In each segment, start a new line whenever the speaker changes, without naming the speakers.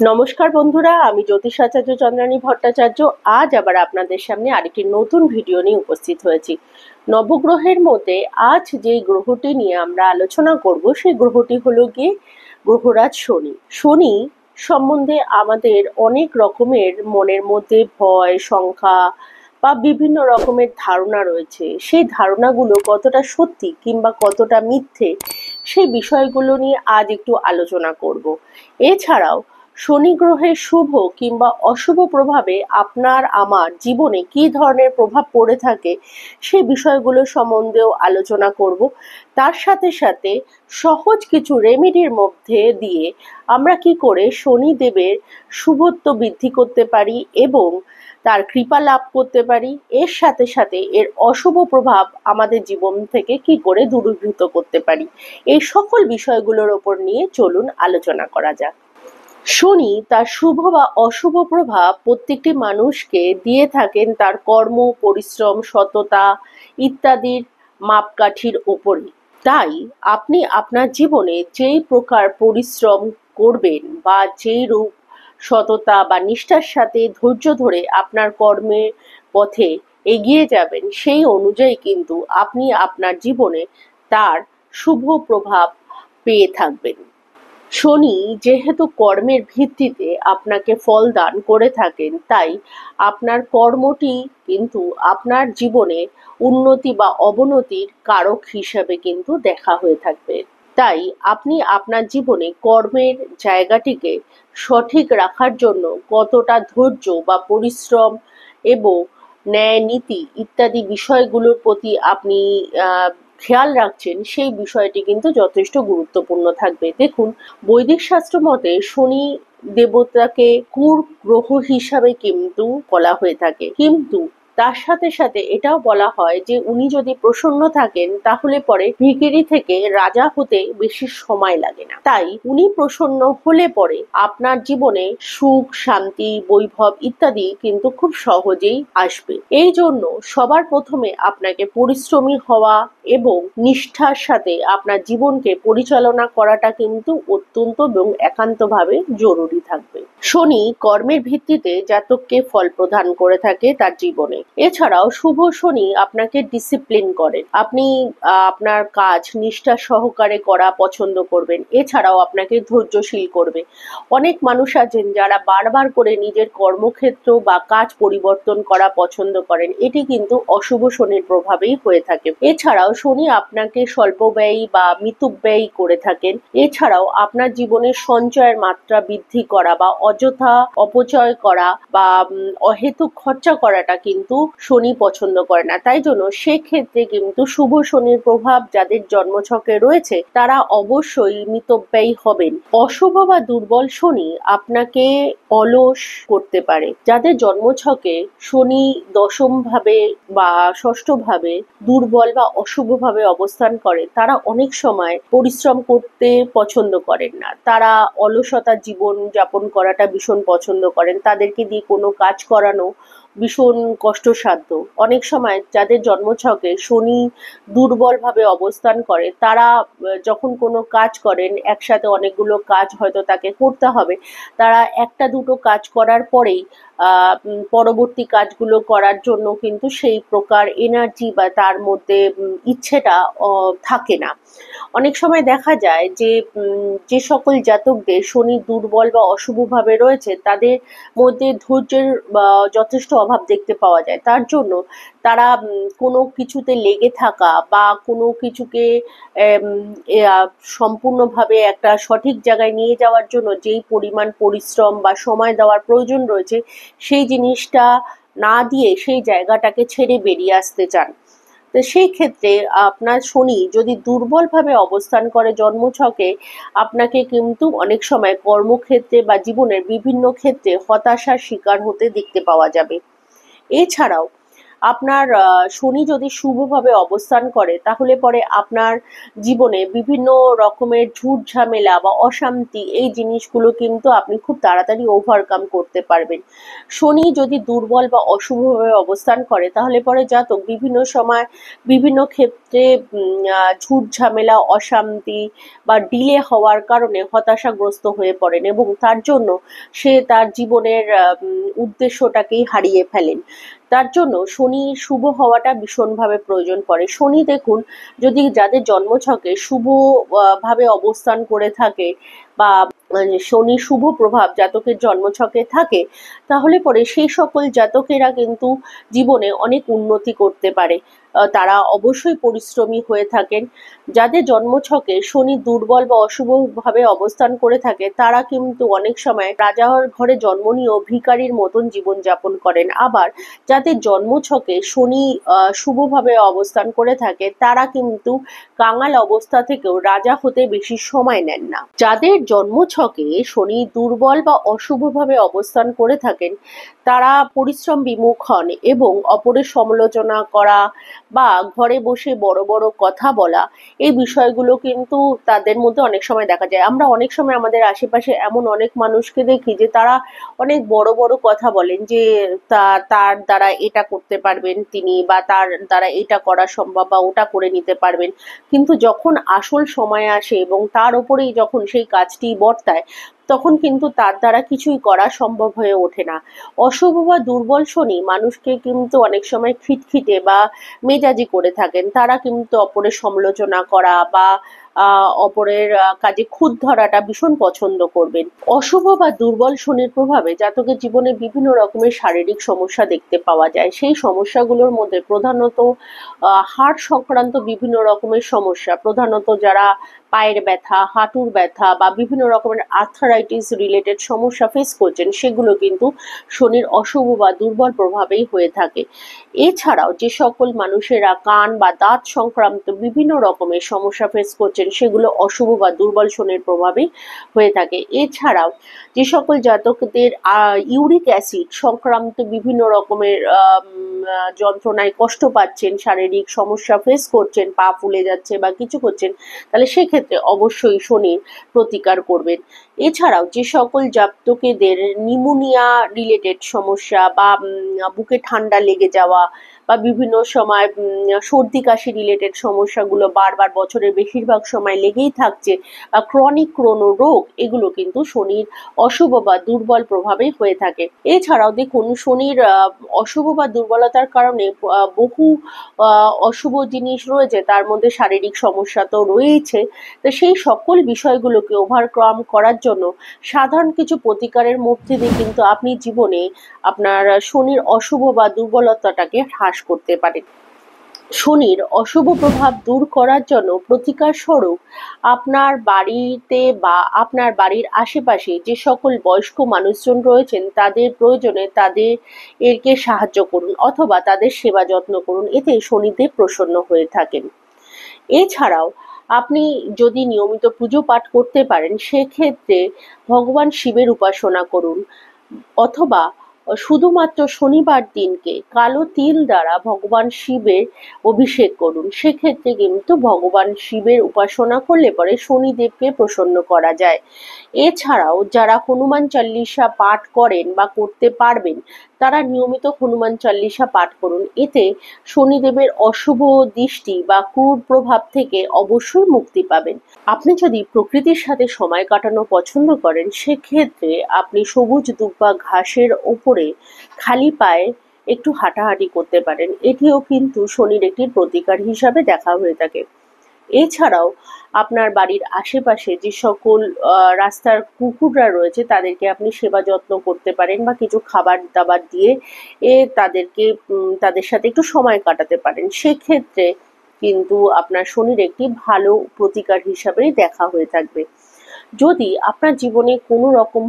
নমস্কার বন্ধুরা, আমি জ্যোতিষাচার্য চন্দ্রানী ভট্টাচার্য আজ আবার আপনাদের সামনে আরেকটি নতুন ভিডিও নিয়ে উপস্থিত হয়েছি। নবগ্রহের মধ্যে আজ যে গ্রহটি নিয়ে আমরা আলোচনা করব সেই গ্রহটি হলো গিয়ে গ্রহরাজ শনি। শনি সম্বন্ধে আমাদের অনেক রকমের মনের মধ্যে ভয়, শঙ্কা বা বিভিন্ন রকমের ধারণা রয়েছে। সেই ধারণাগুলো কতটা সত্যি কিংবা কতটা মিথ্যে সেই বিষয়গুলো নিয়ে আজ একটু আলোচনা করব। এছাড়াও শনি গ্রহের শুভ কিংবা অশুভ প্রভাবে আপনার আমার জীবনে কী ধরনের প্রভাব পড়ে থাকে সেই বিষয়গুলো সম্বন্ধেও আলোচনা করব। তার সাথে সাথে সহজ কিছু রেমেডির মধ্যে দিয়ে আমরা কি করে শনিদেবের শুভত্ব বৃদ্ধি করতে পারি এবং তার কৃপা লাভ করতে পারি, এর সাথে সাথে এর অশুভ প্রভাব আমাদের জীবন থেকে কি করে দূরীভূত করতে পারি, এই সকল বিষয়গুলোর ওপর নিয়ে চলুন আলোচনা করা যাক। শনি তার শুভ বা অশুভ প্রভাব প্রত্যেকটি মানুষকে দিয়ে থাকেন তার কর্ম, পরিশ্রম, সততা ইত্যাদির মাপকাঠির ওপরই। তাই আপনি আপনার জীবনে যেই প্রকার পরিশ্রম করবেন বা যেই রূপ সততা বা নিষ্ঠার সাথে ধৈর্য ধরে আপনার কর্মের পথে এগিয়ে যাবেন, সেই অনুযায়ী কিন্তু আপনি আপনার জীবনে তার শুভ প্রভাব পেয়ে থাকবেন। শনি যেহেতু কর্মের ভিত্তিতে আপনাকে ফল দান করে থাকেন, তাই আপনার কর্মটি কিন্তু আপনার জীবনে উন্নতি বা অবনতির কারক হিসাবে কিন্তু দেখা হয়ে থাকবে। তাই আপনি আপনার জীবনে কর্মের জায়গাটিকে সঠিক রাখার জন্য কতটা ধৈর্য বা পরিশ্রম এবং ন্যায় নীতি ইত্যাদি বিষয়গুলোর প্রতি আপনি খেয়াল রাখছেন, সেই বিষয়টি কিন্তু যথেষ্ট গুরুত্বপূর্ণ থাকবে। দেখুন, বৈদিক শাস্ত্র মতে শনি দেবতাকে ক্রূর গ্রহ হিসাবে কিন্তু বলা হয়ে থাকে, কিন্তু তার সাথে সাথে এটাও বলা হয় যে উনি যদি প্রসন্ন থাকেন তাহলে পরে ভিখিরি থেকে রাজা হতে বেশি সময় লাগে না। তাই উনি প্রসন্ন হলে পরে আপনার জীবনে সুখ, শান্তি, বৈভব ইত্যাদি কিন্তু খুব সহজেই আসবে। এই জন্য সবার প্রথমে আপনাকে পরিশ্রমী হওয়া এবং নিষ্ঠার সাথে আপনার জীবনকে পরিচালনা করাটা কিন্তু অত্যন্ত এবং একান্তভাবে জরুরি থাকবে। শনি কর্মের ভিত্তিতে জাতককে ফল প্রদান করে থাকে তার জীবনে। এছাড়াও শুভ শনি আপনাকে ডিসিপ্লিন করেন। আপনি আপনার কাজ নিষ্ঠা সহকারে করা পছন্দ করবেন। এছাড়াও আপনাকে ধৈর্যশীল করবে। অনেক মানুষ আছেন যারা বারবার করে নিজের কর্মক্ষেত্র বা কাজ পরিবর্তন করা পছন্দ করেন, এটি কিন্তু অশুভ শনির প্রভাবেই হয়ে থাকে। এছাড়াও শনি আপনাকে স্বল্প ব্যয়ী বা মিতব্যয়ী করে থাকেন। এছাড়াও আপনার জীবনে সঞ্চয়ের মাত্রা বৃদ্ধি করা বা অযথা অপচয় করা বা অহেতুক খরচা করাটা কিন্তু শনি পছন্দ করে না। তাই জন্য সেক্ষেত্রে কিন্তু শুভ শনির প্রভাব যাদের জন্মছকে রয়েছে তারা অবশ্যই মিতব্যয়ী হবেন। অশুভ বা দুর্বল শনি আপনাকে অলস করতে পারে। যাদের জন্মছকে শনি দশম ভাবে বা ষষ্ঠ ভাবে দুর্বল বা অশুভ ভাবে অবস্থান করে, তারা অনেক সময় পরিশ্রম করতে পছন্দ করেন না। তারা অলসতার জীবন যাপন করাটা ভীষণ পছন্দ করেন। তাদেরকে দিয়ে কোনো কাজ করানো ভীষণ কষ্টসাধ্য। অনেক সময় যাদের জন্মছকে শনি দুর্বলভাবে অবস্থান করে, তারা যখন কোনো কাজ করেন, একসাথে অনেকগুলো কাজ হয়তো তাকে করতে হবে, তারা একটা দুটো কাজ করার পরেই পরবর্তী কাজগুলো করার জন্য কিন্তু সেই প্রকার এনার্জি বা তার মধ্যে ইচ্ছেটা থাকে না। অনেক সময় দেখা যায় যে যে সকল জাতকদের শনি দুর্বল বা অশুভভাবে রয়েছে তাদের মধ্যে ধৈর্যের যথেষ্ট অভাব দেখতে পাওয়া যায়। তার জন্য তারা কোনো কিছুতে লেগে থাকা বা কোনো কিছুকে সম্পূর্ণভাবে একটা সঠিক জায়গায় নিয়ে যাওয়ার জন্য যেই পরিমাণ পরিশ্রম বা সময় দেওয়ার প্রয়োজন রয়েছে, সেই জিনিসটা না দিয়ে সেই জায়গাটাকে ছেড়ে বেরিয়ে আসতে চান। তো সেই ক্ষেত্রে আপনার শনি যদি দুর্বলভাবে অবস্থান করে জন্মছকে, আপনাকে কিন্তু অনেক সময় কর্মক্ষেত্রে বা জীবনের বিভিন্ন ক্ষেত্রে হতাশার শিকার হতে দেখতে পাওয়া যাবে। এছাড়াও আপনার শনি যদি শুভভাবে অবস্থান করে তাহলে পরে আপনার জীবনে বিভিন্ন রকমের ঝুট ঝামেলা বা অশান্তি এই জিনিসগুলো কিন্তু আপনি খুব তাড়াতাড়ি ওভারকাম করতে পারবেন। শনি যদি দুর্বল বা অশুভভাবে অবস্থান করে তাহলে পরে জাতক বিভিন্ন সময় বিভিন্ন ক্ষেত্রে ঝুট ঝামেলা অশান্তি বা ডিলে হওয়ার কারণে হতাশাগ্রস্ত হয়ে পড়েন এবং তার জন্য সে তার জীবনের উদ্দেশ্যটাকেই হারিয়ে ফেলেন। তার জন্য শনি শুভ হওয়াটা ভীষণভাবে প্রয়োজন পড়ে। শনি দেখুন, যদি যাদের জন্মছকে শুভ ভাবে অবস্থান করে থাকে বা শনি শুভ প্রভাব জাতকের জন্মছকে থাকে তাহলে পরে সেই সকল জাতকেরা কিন্তু জীবনে অনেক উন্নতি করতে পারে। তারা অবশ্যই পরিশ্রমী হয়ে থাকেন। যাদের জন্মছকে শনি দুর্বল বা অশুভভাবে অবস্থান করে থাকে তারা কিন্তু অনেক সময় রাজার ঘরে জন্ম নিয়েও ভিখারির মতন জীবনযাপন করেন। আবার যাদের জন্মছকে শনি শুভভাবে অবস্থান করে থাকে তারা কিন্তু কাঙাল অবস্থা থেকেও রাজা হতে বেশি সময় নেন না। যাদের জন্মছকে শনি দুর্বল বা অশুভভাবে অবস্থান করে থাকেন তারা পরিশ্রম বিমুখ হন এবং অপরের সমালোচনা করা বা ঘরে বসে বড় বড় কথা বলা এই বিষয়গুলো কিন্তু তাদের মধ্যে অনেক সময় দেখা যায়। আমরা অনেক সময় আমাদের আশেপাশে এমন অনেক মানুষকে দেখি যে তারা অনেক বড় বড় কথা বলেন যে তার দ্বারা এটা করতে পারবেন তিনি বা তার দ্বারা এটা করা সম্ভব বা ওটা করে নিতে পারবেন, কিন্তু যখন আসল সময় আসে এবং তার উপরেই যখন সেই কাজটি বর্তায় তখন কিন্তু তার দ্বারা কিছুই করা সম্ভব হয়ে ওঠে না। অশুভ বা দুর্বল শনি মানুষকে কিন্তু অনেক সময় খিটখিটে বা মেজাজি করে থাকেন। তারা কিন্তু অপরের সমালোচনা করা বা অপরের কাজে খুঁত ধরাটা ভীষণ পছন্দ করবেন। অশুভ বা দুর্বল শনির প্রভাবে জাতকের জীবনে বিভিন্ন রকমের শারীরিক সমস্যা দেখতে পাওয়া যায়। সেই সমস্যাগুলোর মধ্যে প্রধানত হাড় সংক্রান্ত বিভিন্ন রকমের সমস্যা, প্রধানত যারা পায়ের ব্যথা, হাঁটুর ব্যথা বা বিভিন্ন রকমের আর্থারাইটিস রিলেটেড সমস্যা ফেস করছেন সেগুলো কিন্তু শনির অশুভ বা দুর্বল প্রভাবেই হয়ে থাকে। এছাড়াও যে সকল মানুষেরা কান বা দাঁত সংক্রান্ত বিভিন্ন রকমের সমস্যা ফেস করছেন সেগুলো অশুভ বা দুর্বল শনির প্রভাবেই হয়ে থাকে। এছাড়াও যে সকল জাতকদের ইউরিক অ্যাসিড সংক্রান্ত বিভিন্ন রকমের যন্ত্রণায় কষ্ট পাচ্ছেন, শারীরিক সমস্যা ফেস করছেন, পা ফুলে যাচ্ছে বা কিছু করছেন, তাহলে সেক্ষেত্রে অবশ্যই শনির প্রতিকার করবেন। এছাড়াও যে সকল জাতকেদের নিউমোনিয়া রিলেটেড সমস্যা বা বুকে ঠান্ডা লেগে যাওয়া বা বিভিন্ন সময় সর্দি কাশি রিলেটেড সমস্যাগুলো বারবার বছরের বেশিরভাগ সময় লেগেই থাকছে বা ক্রনিক কোনো রোগ, এগুলো কিন্তু শনির অশুভ বা দুর্বল প্রভাবেই হয়ে থাকে। এছাড়াও দেখুন, শনির অশুভ বা দুর্বলতার কারণে বহু অশুভ জিনিস রয়েছে, তার মধ্যে শারীরিক সমস্যা তো রয়েইছে। তো সেই সকল বিষয়গুলোকে ওভারকাম করার জন্য সাধারণ কিছু প্রতিকারের মধ্যে দিয়ে কিন্তু আপনি জীবনে আপনার শনির অশুভ বা দুর্বলতাটাকে হ্রাস করতে পারেন। শনির অশুভ প্রভাব দূর করার জন্য প্রতিকার স্বরূপ আপনার বাড়িতে বা আপনার বাড়ির আশেপাশে যে সকল বয়স্ক মানুষজন রয়েছেন তাদের প্রয়োজনে তাদের এরকে সাহায্য করুন অথবা তাদের সেবা যত্ন করুন, এতে শনিদেব প্রসন্ন হয়ে থাকেন। এছাড়াও আপনি যদি নিয়মিত পুজো পাঠ করতে পারেন সেক্ষেত্রে ভগবান শিবের উপাসনা করুন অথবা শুধুমাত্র শনিবার দিনকে কালো তিল দ্বারা ভগবান শিবের অভিষেক করুন। সেক্ষেত্রে কিন্তু ভগবান শিবের উপাসনা করলে পরে শনিদেবকে প্রসন্ন করা যায়। এছাড়াও যারা হনুমান চল্লিশা পাঠ করেন বা করতে পারবেন তারা নিয়মিত হনুমান চল্লিশা পাঠ করুন, এতে শনিদেবের অশুভ দৃষ্টি বা ক্রূর প্রভাব থেকে অবশ্যই মুক্তি পাবেন। আপনি যদি প্রকৃতির সাথে সময় কাটানো পছন্দ করেন সেক্ষেত্রে আপনি সবুজ দুব্বা ঘাসের ওপরে খালি পায়ে একটু হাঁটাহাঁটি করতে পারেন, এটিও কিন্তু শনির একটি প্রতিকার হিসাবে দেখা হয়ে থাকে। এছাড়াও আপনার বাড়ির আশেপাশে যে সকল রাস্তার কুকুররা রয়েছে তাদেরকে আপনি সেবা যত্ন করতে পারেন বা কিছু খাবার দাবার দিয়ে তাদেরকে তাদের সাথে একটু সময় কাটাতে পারেন, সেক্ষেত্রে কিন্তু আপনার শনির একটি ভালো প্রতিকার হিসাবেই দেখা হয়ে থাকবে। যদি আপনার জীবনে কোনো রকম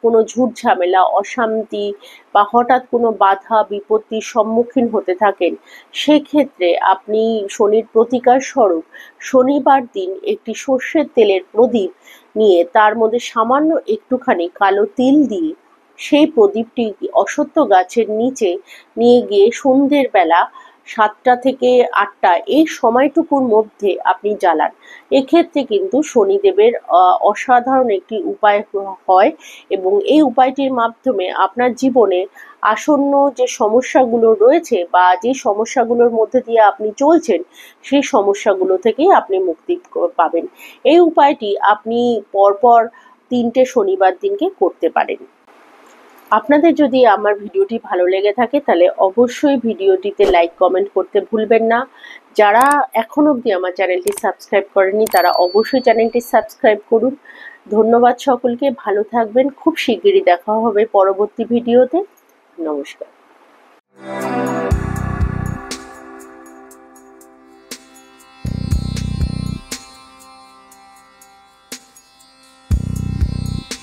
কোনো ঝুট ঝামেলা অশান্তি বা হঠাৎ কোনো বাধা বিপত্তির সম্মুখীন হতে থাকেন সেক্ষেত্রে আপনি শনির প্রতিকার স্বরূপ শনিবার দিন একটি সর্ষের তেলের প্রদীপ নিয়ে তার মধ্যে সামান্য একটুখানি কালো তিল দিয়ে সেই প্রদীপটি অশ্বত্থ গাছের নিচে নিয়ে গিয়ে সন্ধ্যের বেলা 7টা থেকে 8টা এই সময়টুকুর মধ্যে আপনি জ্বালান। এক্ষেত্রে কিন্তু শনিদেবের অসাধারণ একটি উপায় হয় এবং এই উপায়টির মাধ্যমে আপনার জীবনে আসন্ন যে সমস্যাগুলো রয়েছে বা যে সমস্যাগুলোর মধ্যে দিয়ে আপনি চলছেন সেই সমস্যাগুলো থেকেই আপনি মুক্তি পাবেন। এই উপায়টি আপনি পরপর 3টে শনিবার দিনকে করতে পারেন। আপনাদের যদি আমার ভিডিওটি ভালো লেগে থাকে তাহলে অবশ্যই ভিডিওটিতে লাইক কমেন্ট করতে ভুলবেন না। যারা এখন অবধি আমার চ্যানেলটি সাবস্ক্রাইব করেনি তারা অবশ্যই চ্যানেলটি সাবস্ক্রাইব করুন। ধন্যবাদ সকলকে, ভালো থাকবেন। খুব শিগগিরই দেখা হবে পরবর্তী ভিডিওতে। নমস্কার।